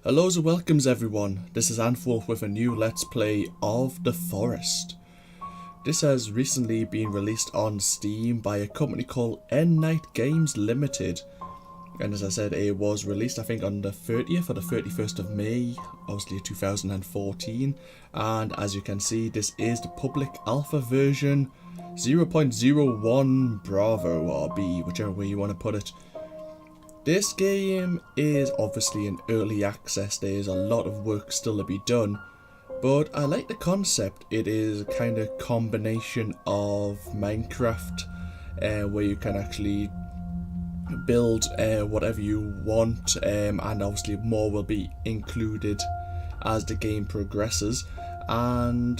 Hellos and welcomes everyone, this is AnthWolf with a new Let's Play of The Forest. This has recently been released on Steam by a company called Endnight Games Ltd. And as I said, it was released I think on the 30th or the 31st of May, obviously 2014. And as you can see, this is the public alpha version 0.01 Bravo or B, whichever way you want to put it. This game is obviously in early access, there's a lot of work still to be done, but I like the concept. It is a kind of combination of Minecraft, where you can actually build whatever you want, and obviously more will be included as the game progresses, and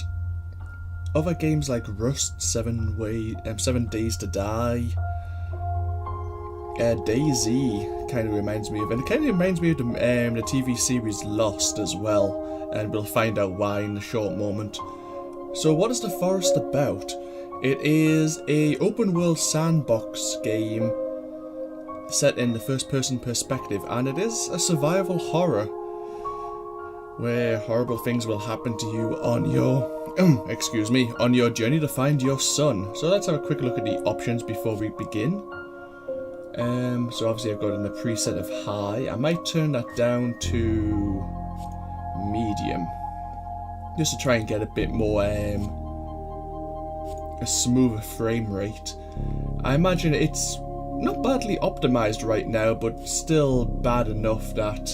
other games like Rust, 7 Days to Die, DayZ kind of reminds me of, and it kind of reminds me of the TV series Lost as well, and we'll find out why in a short moment. So what is The Forest about? It is a open world sandbox game set in the first person perspective, and it is a survival horror where horrible things will happen to you on your on your journey to find your son. So let's have a quick look at the options before we begin. So obviously I've got in the preset of high. I might turn that down to medium, just to try and get a bit more a smoother frame rate. I imagine it's not badly optimized right now, but still bad enough that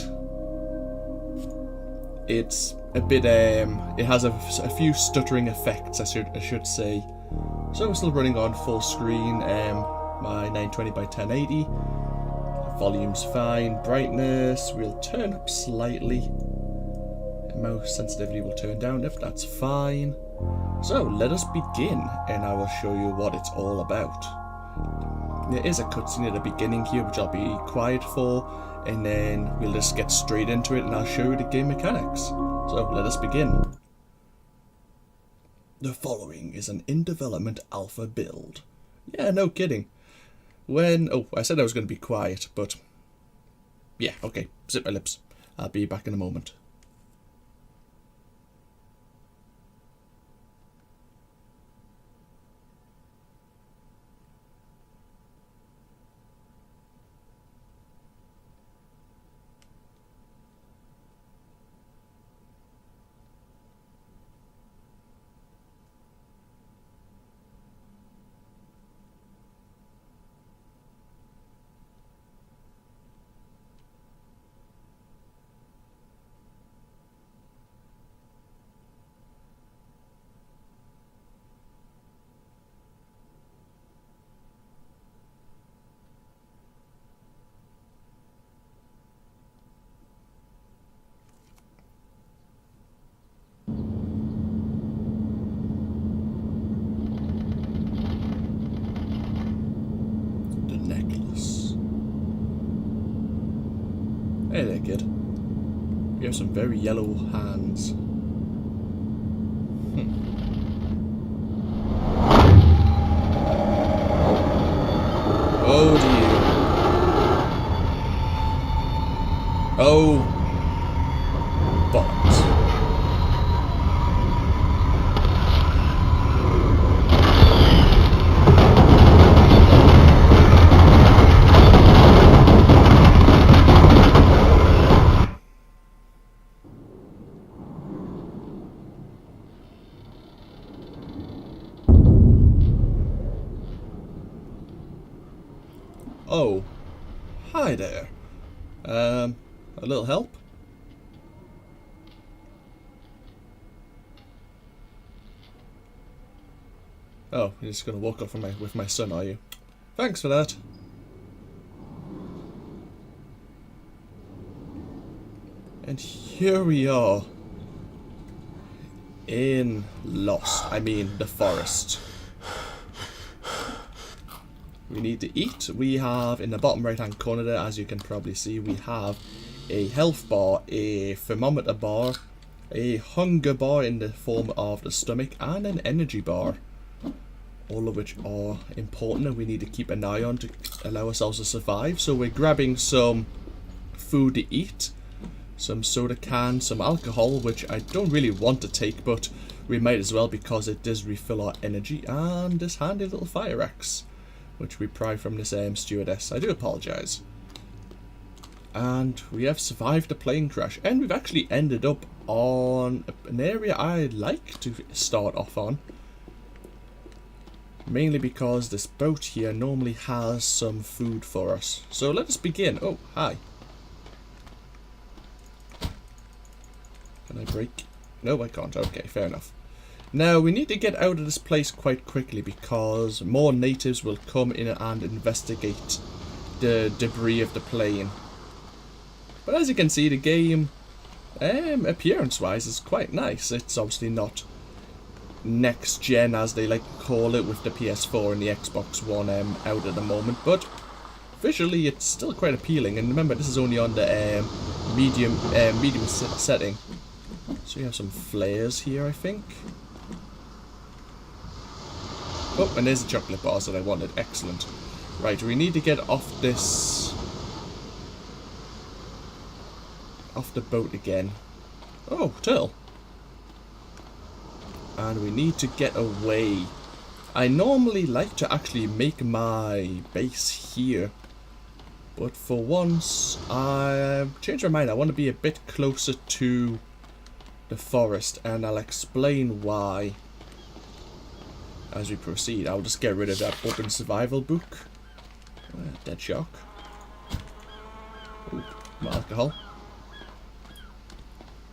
it's a bit it has a few stuttering effects, I should say. So we're still running on full screen. My 920 by 1080, volume's fine, brightness we'll turn up slightly, mouse sensitivity will turn down, if that's fine. So let us begin and I will show you what it's all about. There is a cutscene at the beginning here which I'll be quiet for, and then we'll just get straight into it and I'll show you the game mechanics. So let us begin. The following is an in-development alpha build. Yeah, no kidding. I said I was going to be quiet, but yeah, okay, zip my lips. I'll be back in a moment. Hey there, kid. You have some very yellow hands. Oh dear. Oh. But. Oh, hi there. A little help? Oh, you're just gonna walk off with my son, are you? Thanks for that. And here we are in the forest. We need to eat. We have, in the bottom right hand corner there, as you can probably see, we have a health bar, a thermometer bar, a hunger bar in the form of the stomach, and an energy bar. All of which are important and we need to keep an eye on to allow ourselves to survive. So we're grabbing some food to eat. some soda cans, some alcohol, which I don't really want to take, but we might as well because it does refill our energy, and this handy little fire axe, which we pry from this stewardess. I do apologise. And we have survived the plane crash, and we've actually ended up on an area I like to start off on. Mainly because this boat here normally has some food for us. So let us begin. Oh, hi. Can I break? No, I can't. Okay, fair enough. Now, we need to get out of this place quite quickly because more natives will come in and investigate the debris of the plane. But as you can see, the game, appearance-wise, is quite nice. It's obviously not next gen, as they like to call it, with the PS4 and the Xbox One out at the moment, but visually it's still quite appealing. And remember, this is only on the medium setting. So we have some flares here, I think. Oh, and there's the chocolate bars that I wanted. Excellent. Right, we need to get off this, off the boat again. Oh, turtle. And we need to get away. I normally like to actually make my base here, but for once I've changed my mind. I want to be a bit closer to the forest, and I'll explain why as we proceed. I'll just get rid of that open survival book. Dead shark. Ooh, more alcohol.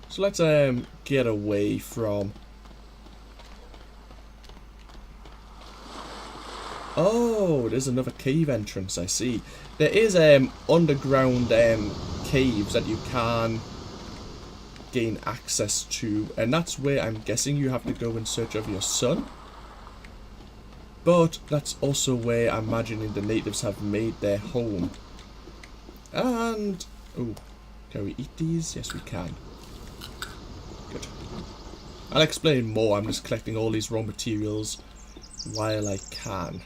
So let's get away from. Oh, there's another cave entrance, I see. There is underground caves that you can gain access to, and that's where I'm guessing you have to go in search of your son. But that's also where I'm imagining the natives have made their home. And, oh, can we eat these? Yes, we can. Good. I'll explain more. I'm just collecting all these raw materials while I can.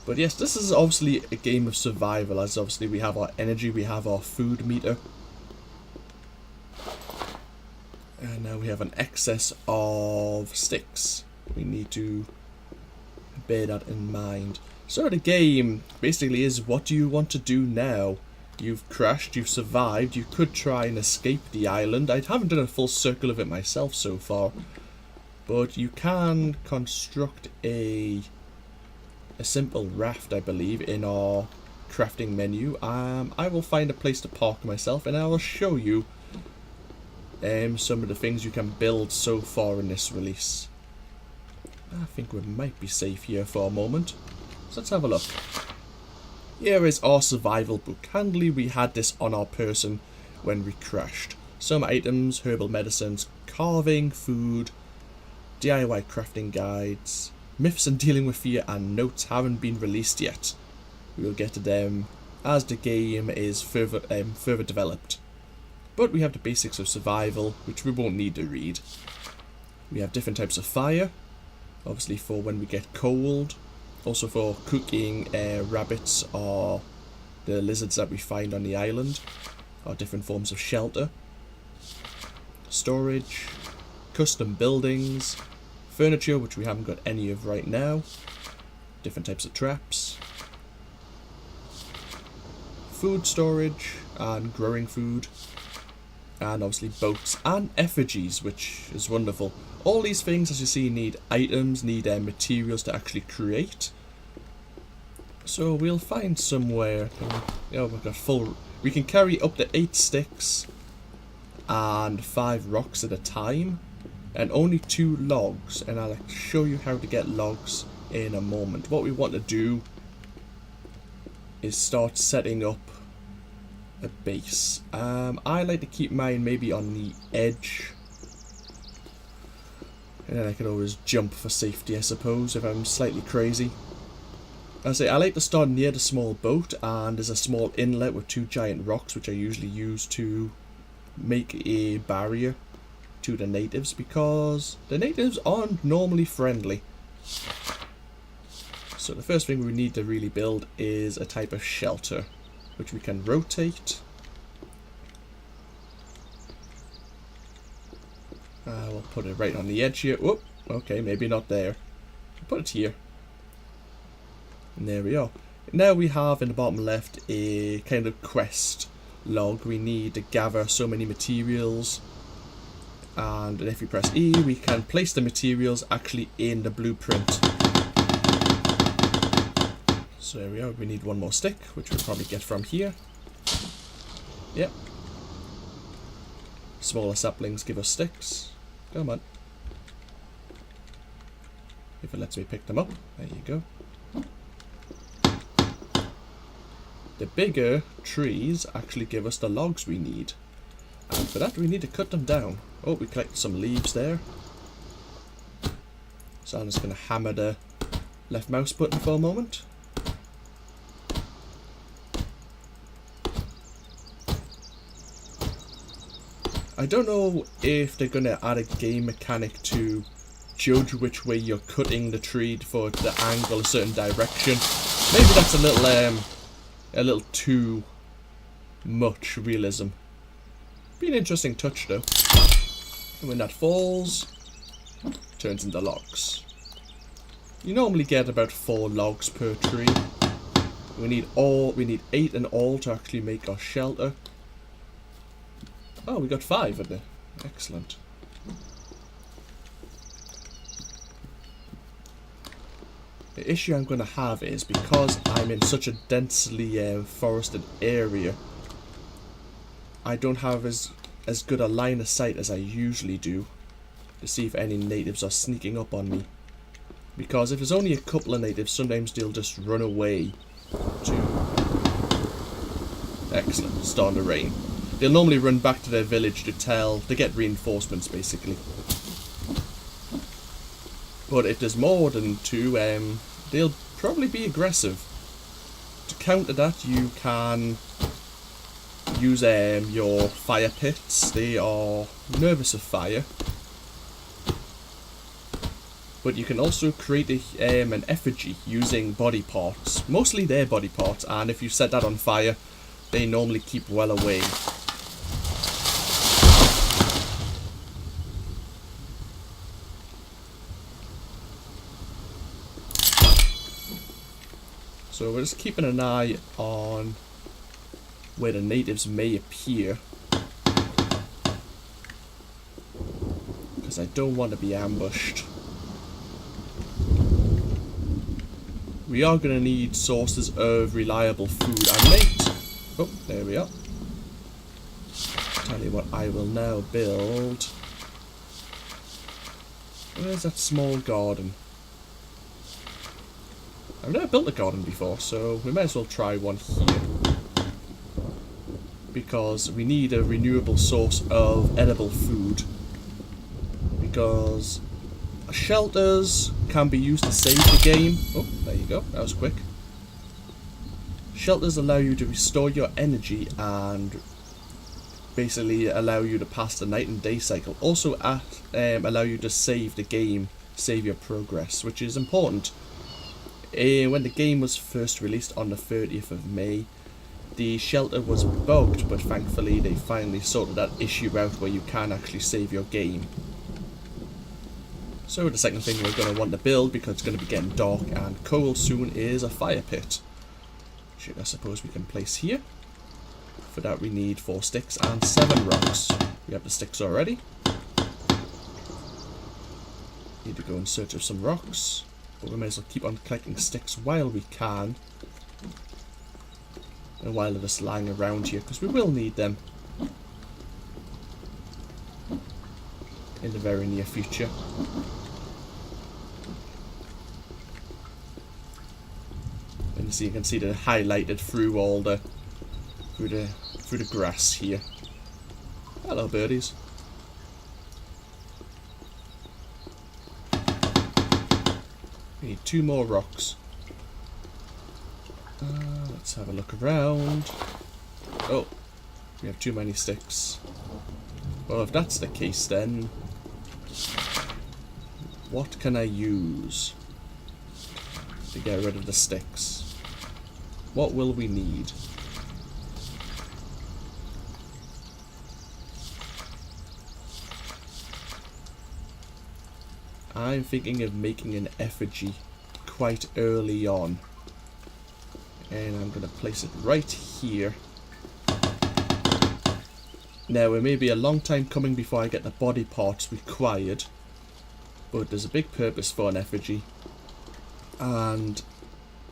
But yes, this is obviously a game of survival, as obviously we have our energy, we have our food meter. And now we have an excess of sticks. We need to bear that in mind. So the game basically is, what do you want to do now? You've crashed, you've survived, you could try and escape the island. I haven't done a full circle of it myself so far. But you can construct a simple raft, I believe, in our crafting menu. I will find a place to park myself, and I will show you some of the things you can build so far in this release. I think we might be safe here for a moment. So let's have a look. Here is our survival book. Handily, we had this on our person when we crashed. Some items, herbal medicines, carving, food, DIY crafting guides, myths and dealing with fear, and notes haven't been released yet. We will get to them as the game is further developed. But we have the basics of survival, which we won't need to read. We have different types of fire, obviously for when we get cold. Also for cooking rabbits or the lizards that we find on the island, or different forms of shelter. Storage, custom buildings, furniture, which we haven't got any of right now, different types of traps, food storage and growing food, and obviously boats and effigies, which is wonderful. All these things, as you see, need items, need materials to actually create. So we'll find somewhere. We've got full. We can carry up to 8 sticks and 5 rocks at a time, and only 2 logs. And I'll show you how to get logs in a moment. What we want to do is start setting up a base. I like to keep mine maybe on the edge. And then I can always jump for safety, I suppose, if I'm slightly crazy. I like to start near the small boat, and there's a small inlet with 2 giant rocks, which I usually use to make a barrier to the natives, because the natives aren't normally friendly. So the first thing we need to really build is a type of shelter, which we can rotate. We'll put it right on the edge here. Whoop, okay, maybe not there. Put it here. And there we are. Now we have in the bottom left a kind of quest log. We need to gather so many materials. And if we press E, we can place the materials actually in the blueprint. So there we are. We need one more stick, which we'll probably get from here. Yep. Smaller saplings give us sticks. Come on. If it lets me pick them up. There you go. The bigger trees actually give us the logs we need. And for that we need to cut them down. Oh, we collected some leaves there. So I'm just going to hammer the left mouse button for a moment. I don't know if they're going to add a game mechanic to judge which way you're cutting the tree for it to angle a certain direction. Maybe that's a little too much realism. Be an interesting touch though. And when that falls, turns into logs. You normally get about 4 logs per tree. We need 8 in all to actually make our shelter. Oh, we got 5 of it. Excellent. The issue I'm going to have is because I'm in such a densely forested area, I don't have as good a line of sight as I usually do to see if any natives are sneaking up on me. Because if there's only a couple of natives, sometimes they'll just run away to... Excellent, it's starting to rain. They'll normally run back to their village to get reinforcements, basically. But if there's more than 2, they'll probably be aggressive. To counter that, you can use your fire pits. They are nervous of fire. But you can also create an effigy using body parts. Mostly their body parts, and if you set that on fire, they normally keep well away. So we're just keeping an eye on where the natives may appear, because I don't want to be ambushed. We are going to need sources of reliable food and meat. Oh, there we are. Tell you what, I will now build. Where's that small garden? I've never built a garden before, so we may as well try one here. Because we need a renewable source of edible food. Because shelters can be used to save the game. Oh, there you go, that was quick. Shelters allow you to restore your energy and basically allow you to pass the night and day cycle. Also allow you to save the game, save your progress, which is important. When the game was first released on the 30th of May, the shelter was bugged, but thankfully they finally sorted that issue out where you can actually save your game. So the second thing we're going to want to build, because it's going to be getting dark and cold soon, is a fire pit. Which I suppose we can place here. For that we need 4 sticks and 7 rocks. We have the sticks already. Need to go in search of some rocks. But we may as well keep on collecting sticks while we can. And while they're just lying around here, because we will need them in the very near future. And you can see they're highlighted through all the through the grass here. Hello, birdies. We need 2 more rocks. Let's have a look around. Oh, we have too many sticks. Well, if that's the case, then what can I use to get rid of the sticks? What will we need? I'm thinking of making an effigy quite early on. And I'm going to place it right here. Now, it may be a long time coming before I get the body parts required, but there's a big purpose for an effigy. And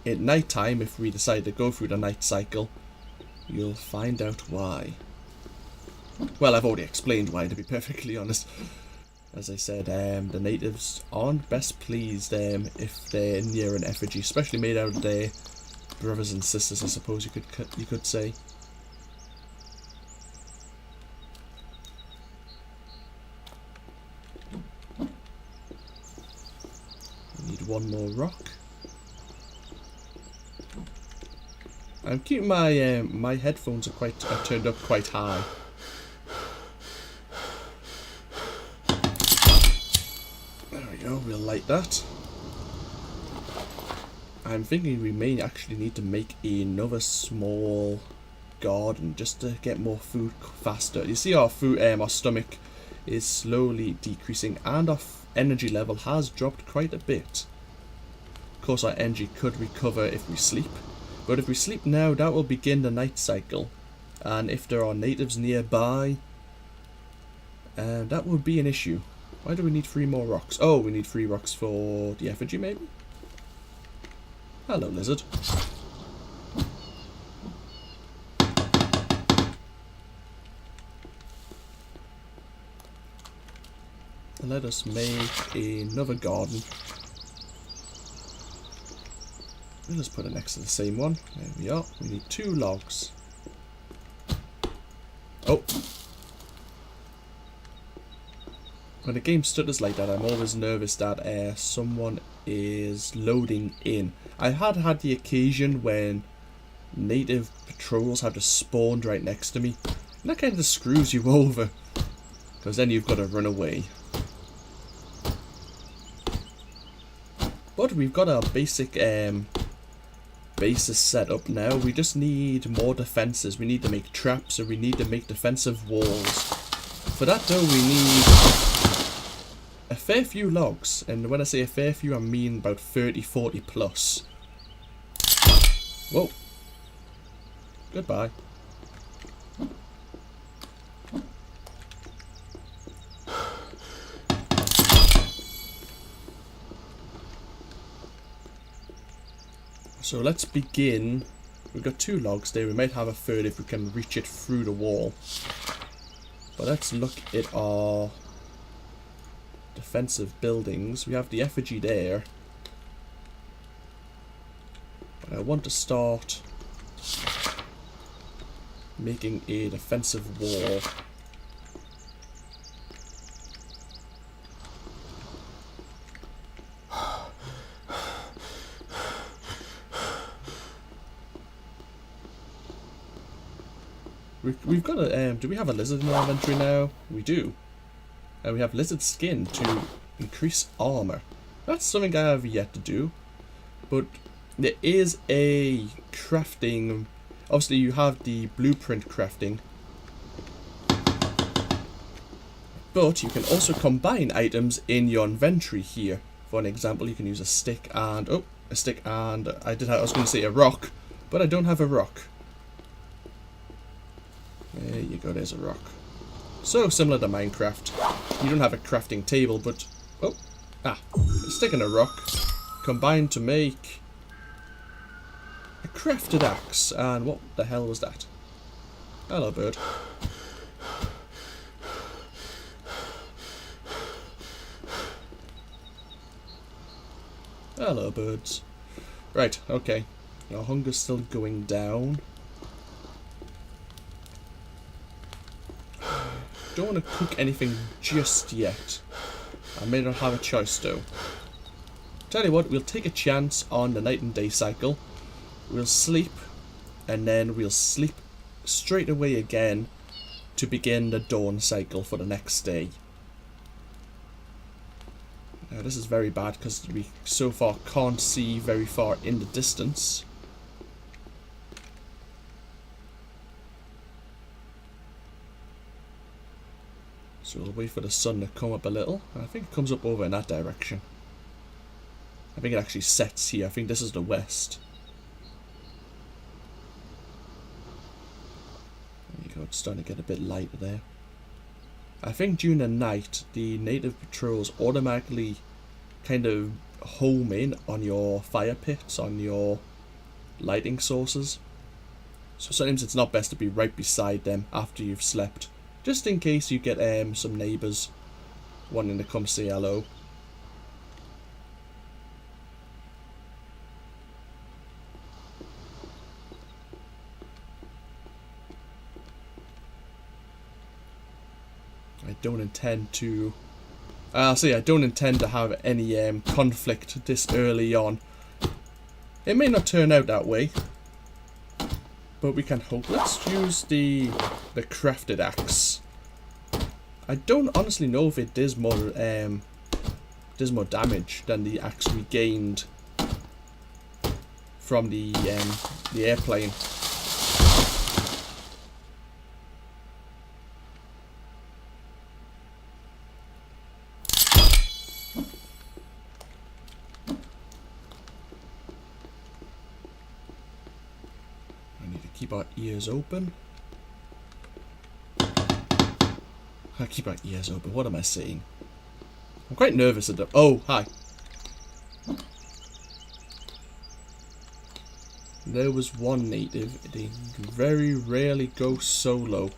at night time, if we decide to go through the night cycle, you'll find out why. Well, I've already explained why, to be perfectly honest. As I said, the natives aren't best pleased if they're near an effigy, especially made out of their brothers and sisters, I suppose you could say. Need one more rock. I'm keeping my my headphones are turned up quite high. There we go. We'll light that. I'm thinking we may actually need to make another small garden just to get more food faster. You see, our food, our stomach is slowly decreasing, and our energy level has dropped quite a bit. Of course, our energy could recover if we sleep, but if we sleep now, that will begin the night cycle, and if there are natives nearby, that would be an issue. Why do we need 3 more rocks? Oh, we need 3 rocks for the effigy, maybe? Hello, lizard. Let us make another garden. We'll just put it next to the same one. There we are. We need 2 logs. Oh! When a game stutters like that, I'm always nervous that someone is loading in. I had the occasion when native patrols have just spawned right next to me. And that kind of screws you over, because then you've got to run away. But we've got our basic bases set up now. We just need more defenses. We need to make traps, or we need to make defensive walls. For that though, we need a fair few logs, and when I say a fair few, I mean about 30-40 plus. Whoa. Goodbye. So let's begin. We've got 2 logs there. We might have a third if we can reach it through the wall. But let's look at our defensive buildings. We have the effigy there. But I want to start making a defensive wall. We've got a, do we have a lizard in our inventory now? We do. And we have lizard skin to increase armor. That's something I have yet to do. But there is a crafting, obviously you have the blueprint crafting. But you can also combine items in your inventory here. For an example, you can use a stick and, oh, a stick and, I was going to say a rock, but I don't have a rock. There you go, there's a rock. So similar to Minecraft. You don't have a crafting table, but a stick and a rock combined to make a crafted axe. And what the hell was that? Hello, bird. Hello, birds. Right, okay. Our hunger's still going down. Don't want to cook anything just yet. I may not have a choice though. Tell you what, we'll take a chance on the night and day cycle. We'll sleep, and then we'll sleep straight away again to begin the dawn cycle for the next day. Now this is very bad because we so far can't see very far in the distance. So we'll wait for the sun to come up a little. I think it comes up over in that direction. I think it actually sets here. I think this is the west. There you go, it's starting to get a bit lighter there. I think during the night, the native patrols automatically kind of home in on your fire pits, on your lighting sources. So sometimes it's not best to be right beside them after you've slept, just in case you get some neighbours wanting to come say hello. I don't intend to I don't intend to have any conflict this early on. It may not turn out that way, but we can hope. Let's use the crafted axe. I don't honestly know if it does more damage than the axe we gained from the airplane. Keep our ears open. I keep our ears open. What am I saying? I'm quite nervous at the... Oh, hi. There was one native. They very rarely go solo.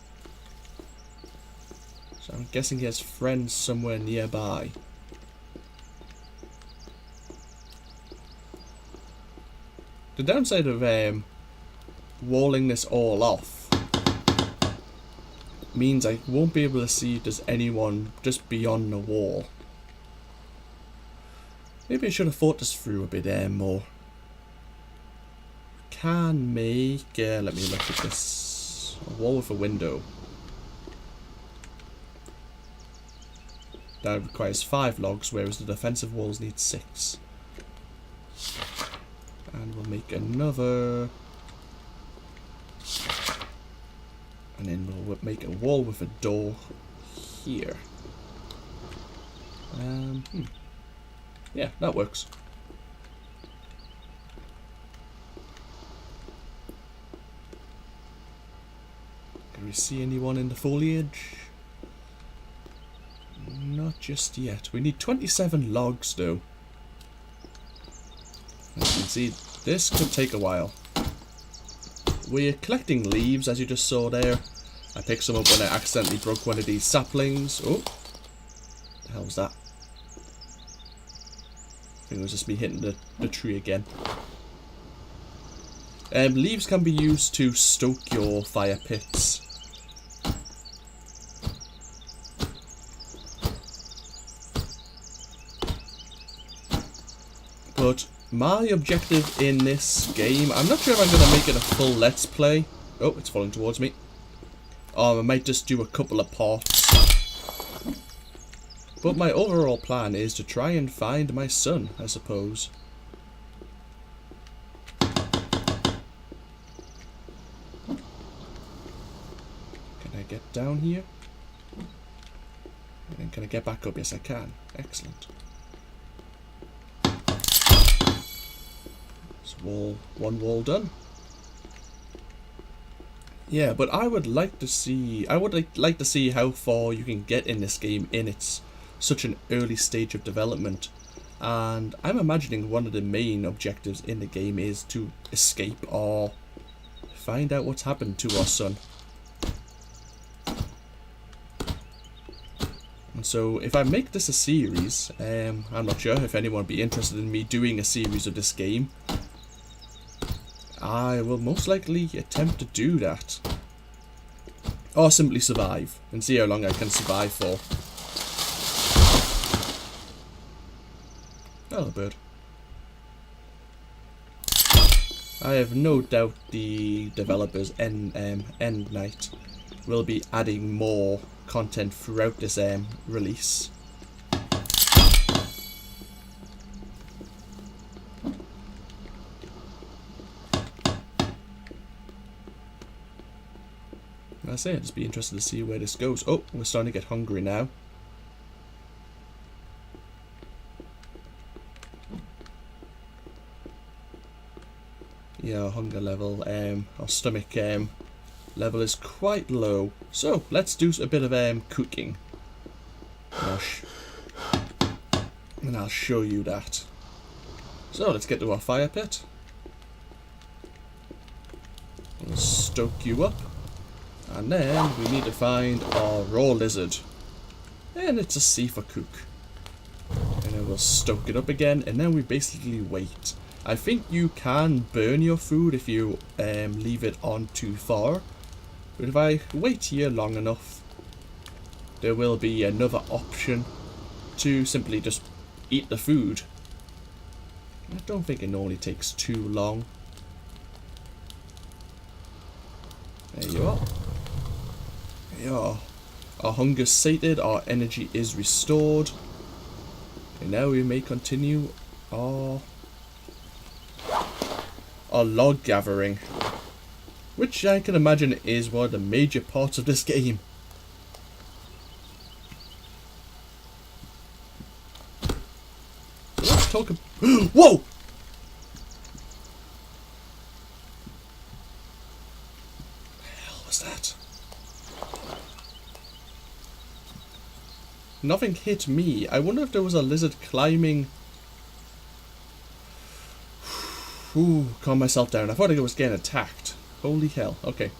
So I'm guessing he has friends somewhere nearby. The downside of walling this all off means I won't be able to see if there's anyone just beyond the wall. Maybe I should have thought this through a bit more. Can make let me look at this. A wall with a window. That requires 5 logs, whereas the defensive walls need 6. And we'll make another. And then we'll make a wall with a door here. Yeah, that works. Can we see anyone in the foliage? Not just yet. We need 27 logs though. As you can see, this could take a while. We're collecting leaves, as you just saw there. I picked some up when I accidentally broke one of these saplings. Oh, the hell was that? I think it was just me hitting the tree again. Leaves can be used to stoke your fire pits. But my objective in this game, I'm not sure if I'm going to make it a full let's play. Oh, it's falling towards me. Or I might just do a couple of parts. But my overall plan is to try and find my son, I suppose. Can I get down here? And then can I get back up? Yes, I can. Excellent. One wall done. Yeah, but I would like to see how far you can get in this game in its such an early stage of development. And I'm imagining one of the main objectives in the game is to escape or find out what's happened to our son. And so if I make this a series, I'm not sure if anyone would be interested in me doing a series of this game. I will most likely attempt to do that. Or simply survive and see how long I can survive for. Hello, bird. I have no doubt the developers Endnight will be adding more content throughout this release. I say, I'd just be interested to see where this goes. Oh, we're starting to get hungry now. Yeah, our hunger level, our stomach level is quite low. So, let's do a bit of cooking. And I'll show you that. So, let's get to our fire pit. We'll stoke you up. And then we need to find our raw lizard. And it's a C for cook. And then we'll stoke it up again, and then we basically wait. I think you can burn your food if you leave it on too far. But if I wait here long enough, there will be another option to simply just eat the food. I don't think it normally takes too long. There you are. There you are. Our hunger's sated, our energy is restored. And now we may continue our log gathering. Which I can imagine is one of the major parts of this game. So let's talk about... Whoa! What the hell was that? Nothing hit me. I wonder if there was a lizard climbing. Ooh, calm myself down. I thought I was getting attacked. Holy hell. Okay.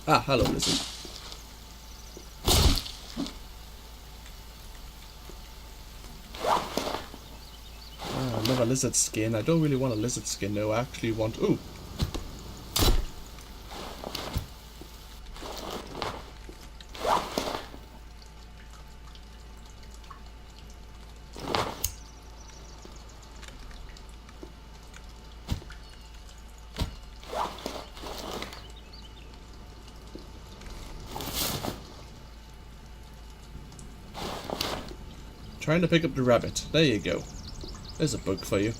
Ah, hello, lizard. Ah, another lizard skin. I don't really want a lizard skin, though. I actually want... Ooh. Trying to pick up the rabbit. There you go. There's a bug for you.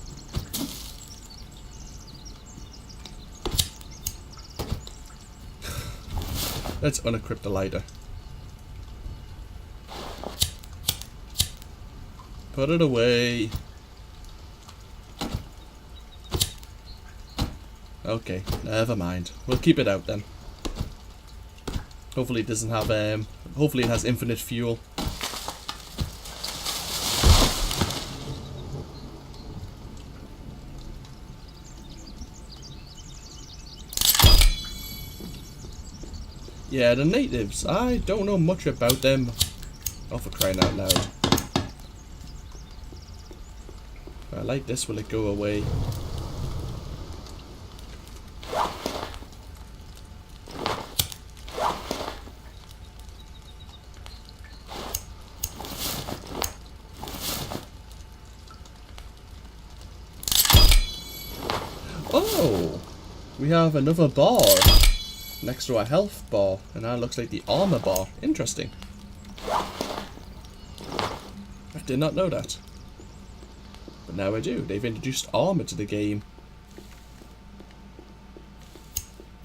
Let's unequip the lighter. Put it away. Okay, never mind. We'll keep it out then. Hopefully it doesn't have hopefully it has infinite fuel. Yeah, the natives, I don't know much about them. Oh, for crying out loud. If I like this, will it go away? Oh! We have another bar next to our health bar, and that looks like the armor bar. Interesting. I did not know that. But now I do. They've introduced armor to the game.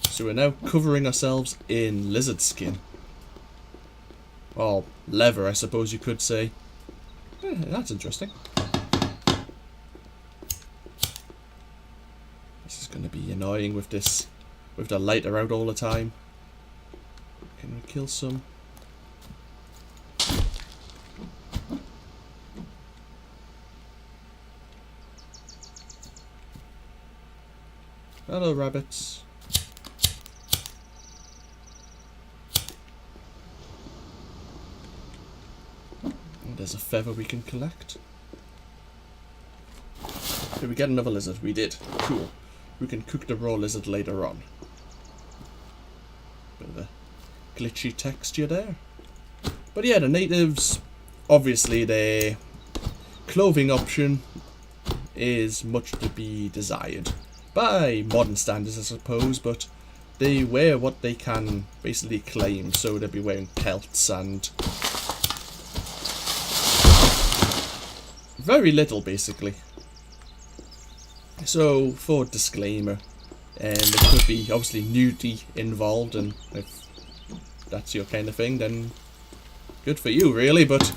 So we're now covering ourselves in lizard skin. Or leather, I suppose you could say. That's interesting. This is going to be annoying with this, with the lighter out all the time. Can we kill some? Hello, rabbits. There's a feather we can collect. Did we get another lizard? We did. Cool. We can cook the raw lizard later on. Bit of a glitchy texture there. But yeah, the natives, obviously their clothing option is much to be desired. By modern standards, I suppose, but they wear what they can basically claim, so they'll be wearing pelts and very little, basically. So, for disclaimer, there could be obviously nudity involved, and if that's your kind of thing, then good for you, really, but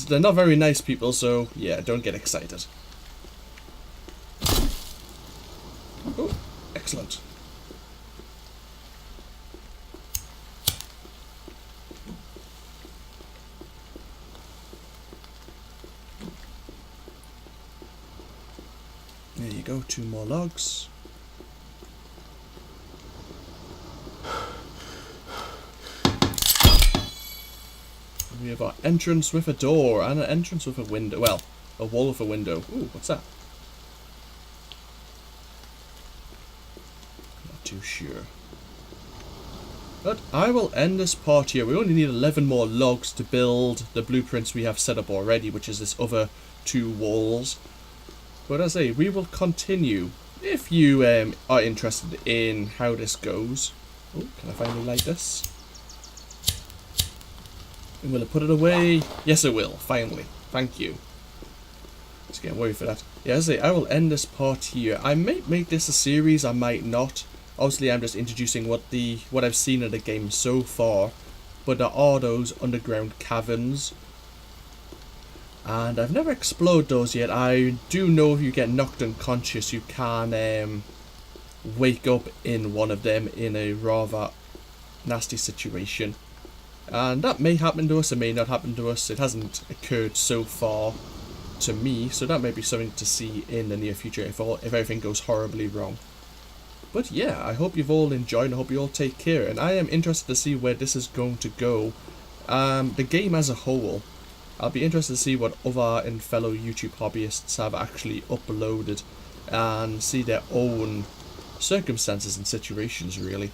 they're not very nice people, so yeah, don't get excited. Oh, excellent. There you go, 2 more logs. We have our entrance with a door and an entrance with a window. Well, a wall with a window. Ooh, what's that? Not too sure. But I will end this part here. We only need 11 more logs to build the blueprints we have set up already, which is this other 2 walls. But as I say, we will continue. If you are interested in how this goes. Oh, can I finally light this? And will it put it away? Yes, it will. Finally. Thank you. Just getting worried for that. Yeah, as I say, I will end this part here. I might make this a series, I might not. Obviously, I'm just introducing what I've seen of the game so far. But there are those underground caverns. And I've never explored those yet. I do know if you get knocked unconscious, you can wake up in one of them in a rather nasty situation. And that may happen to us, it may not happen to us. It hasn't occurred so far to me, so that may be something to see in the near future if everything goes horribly wrong. But yeah, I hope you've all enjoyed, I hope you all take care, and I am interested to see where this is going to go. The game as a whole, I'll be interested to see what other and fellow YouTube hobbyists have actually uploaded and see their own circumstances and situations, really.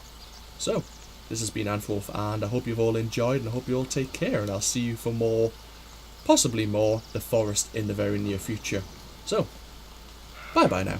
So, this has been AnthWolf, and I hope you've all enjoyed, and I hope you all take care, and I'll see you for more, possibly more, The Forest in the very near future. So, bye bye now.